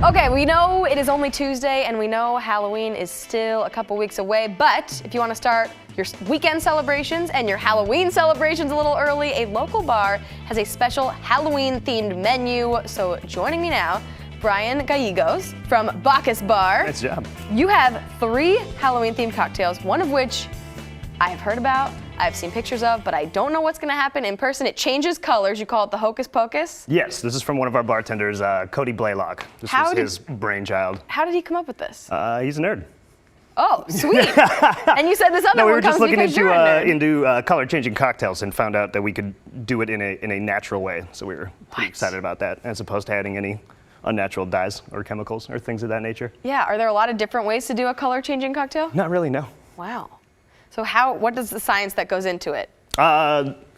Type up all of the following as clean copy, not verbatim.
Okay, we know it is only Tuesday, and we know Halloween is still a couple weeks away, but if you want to start your weekend celebrations and your Halloween celebrations a little early, a local bar has a special Halloween-themed menu. So joining me now, Brian Gallegos from Bacchus Bar. Nice job. You have 3 Halloween-themed cocktails, one of which I have heard about, I've seen pictures of, but I don't know what's gonna happen in person. It changes colors. You call it the Hocus Pocus? Yes, this is from one of our bartenders, Cody Blaylock. This was his brainchild. How did he come up with this? He's a nerd. Oh, sweet. And you said this other No, we one were just comes looking because you're a nerd. into color-changing cocktails and found out that we could do it in a natural way. So we were pretty excited about that, as opposed to adding any unnatural dyes or chemicals or things of that nature. Yeah, are there a lot of different ways to do a color-changing cocktail? Not really, no. Wow. So what does the science that goes into it?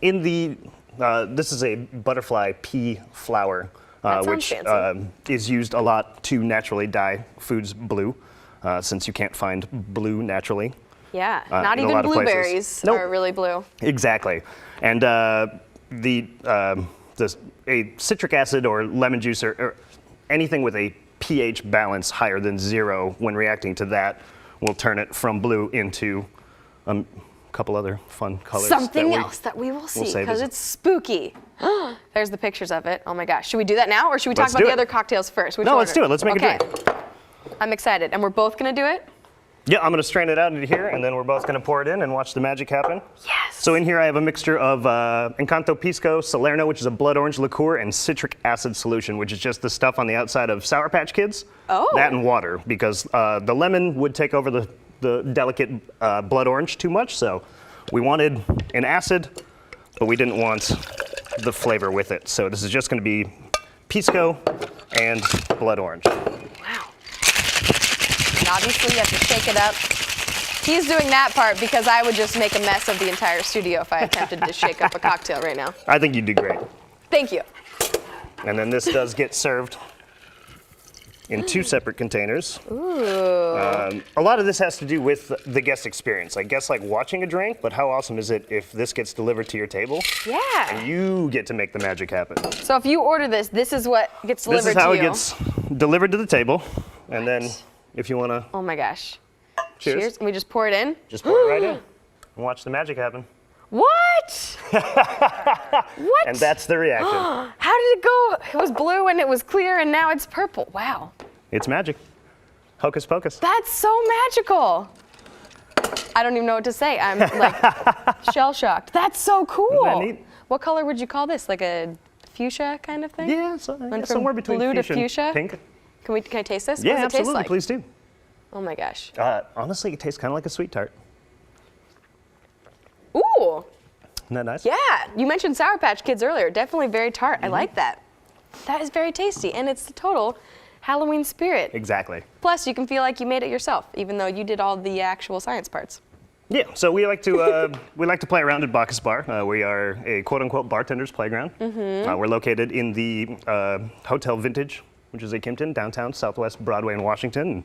This is a butterfly pea flower, which is used a lot to naturally dye foods blue, since you can't find blue naturally. Yeah, not even blueberries are really blue. Exactly. And a citric acid or lemon juice or anything with a pH balance higher than 0 when reacting to that will turn it from blue into a couple other fun colors. Something else that we will see because it's spooky. There's the pictures of it. Oh my gosh. Should we do that now or should we talk about the other cocktails first? No, let's do it. Let's make a drink. I'm excited. And we're both going to do it? Yeah, I'm going to strain it out into here and then we're both going to pour it in and watch the magic happen. Yes. So in here I have a mixture of Encanto Pisco, Salerno, which is a blood orange liqueur, and citric acid solution, which is just the stuff on the outside of Sour Patch Kids. Oh. That and water, because the lemon would take over the delicate blood orange too much, so we wanted an acid, but we didn't want the flavor with it. So this is just going to be pisco and blood orange. Wow. And obviously you have to shake it up. He's doing that part because I would just make a mess of the entire studio if I attempted to shake up a cocktail right now. I think you'd do great. Thank you. And then this does get served in 2 separate containers. Ooh. A lot of this has to do with the guest experience. Like guests like watching a drink, but how awesome is it if this gets delivered to your table? Yeah. And you get to make the magic happen. So if you order this, this is what gets delivered to you. This is how it gets delivered to the table. And then if you want to... Oh my gosh. Cheers. And we just pour it in? Just pour it right in and watch the magic happen. What? What? And that's the reaction. How did it go? It was blue and it was clear and now it's purple. Wow. It's magic. Hocus Pocus. That's so magical. I don't even know what to say. I'm like shell-shocked. That's so cool. Isn't that neat? What color would you call this? Like a fuchsia kind of thing? Yeah, somewhere between blue fuchsia to fuchsia and pink. Can I taste this? Yeah, what does it absolutely. taste like? Please do. Oh my gosh. Honestly, it tastes kind of like a sweet tart. Ooh. Isn't that nice? Yeah. You mentioned Sour Patch Kids earlier. Definitely very tart. I like that. That is very tasty, and it's the total Halloween spirit. Exactly. Plus, you can feel like you made it yourself, even though you did all the actual science parts. Yeah. So we like to play around at Bacchus Bar. We are a quote-unquote bartender's playground. We're located in the Hotel Vintage, which is a Kimpton, downtown, Southwest Broadway in Washington. And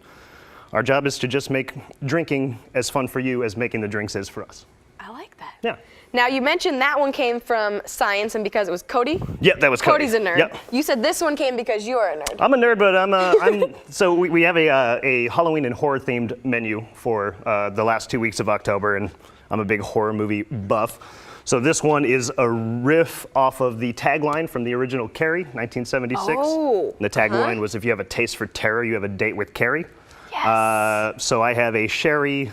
our job is to just make drinking as fun for you as making the drinks is for us. I like that. Yeah. Now, you mentioned that one came from science and because it was Cody? Yeah, that was Cody. Cody's a nerd. Yep. You said this one came because you are a nerd. I'm a nerd, but so we have a Halloween and horror themed menu for the last 2 weeks of October, and I'm a big horror movie buff. So this one is a riff off of the tagline from the original Carrie, 1976. Oh. The tagline was, if you have a taste for terror, you have a date with Carrie. Yes. So I have a sherry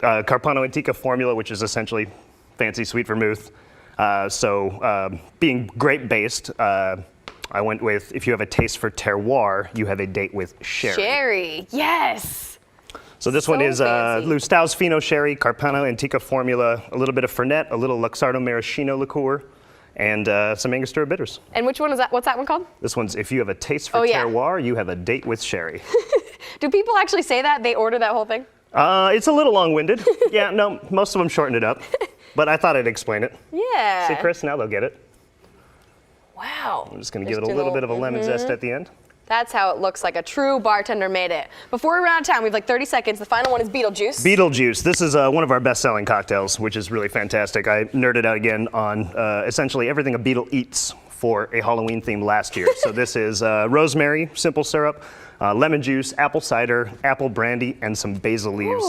Carpano Antica formula, which is essentially fancy sweet vermouth. Being grape-based, I went with, if you have a taste for terroir, you have a date with sherry. Sherry, yes. So this one is Lustau's Fino Sherry, Carpano Antica formula, a little bit of Fernet, a little Luxardo Maraschino liqueur, and some Angostura bitters. And which one is that? What's that one called? This one's, if you have a taste for terroir, you have a date with sherry. Do people actually say that? They order that whole thing? It's a little long-winded. Yeah, no, most of them shorten it up. But I thought I'd explain it. Yeah. See, Chris, now they'll get it. Wow. I'm just going to give it a little bit of a lemon zest at the end. That's how it looks like a true bartender made it. Before we run out of time, we have like 30 seconds. The final one is Beetlejuice. Beetlejuice. This is one of our best-selling cocktails, which is really fantastic. I nerded out again on essentially everything a beetle eats for a Halloween theme last year. So this is rosemary, simple syrup, lemon juice, apple cider, apple brandy, and some basil leaves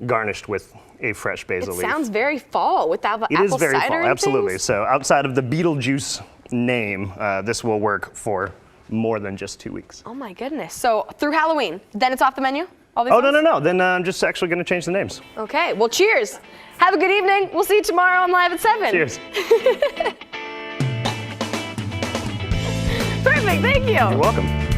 garnished with a fresh basil leaf. It sounds very fall with apple cider. It is very fall, and absolutely. things. So outside of the Beetlejuice name, this will work for more than just 2 weeks. Oh my goodness. So through Halloween, then it's off the menu? All these Oh, ones? no. Then I'm just actually going to change the names. Okay, well, cheers. Have a good evening. We'll see you tomorrow on Live at 7. Cheers. Perfect, thank you. You're welcome.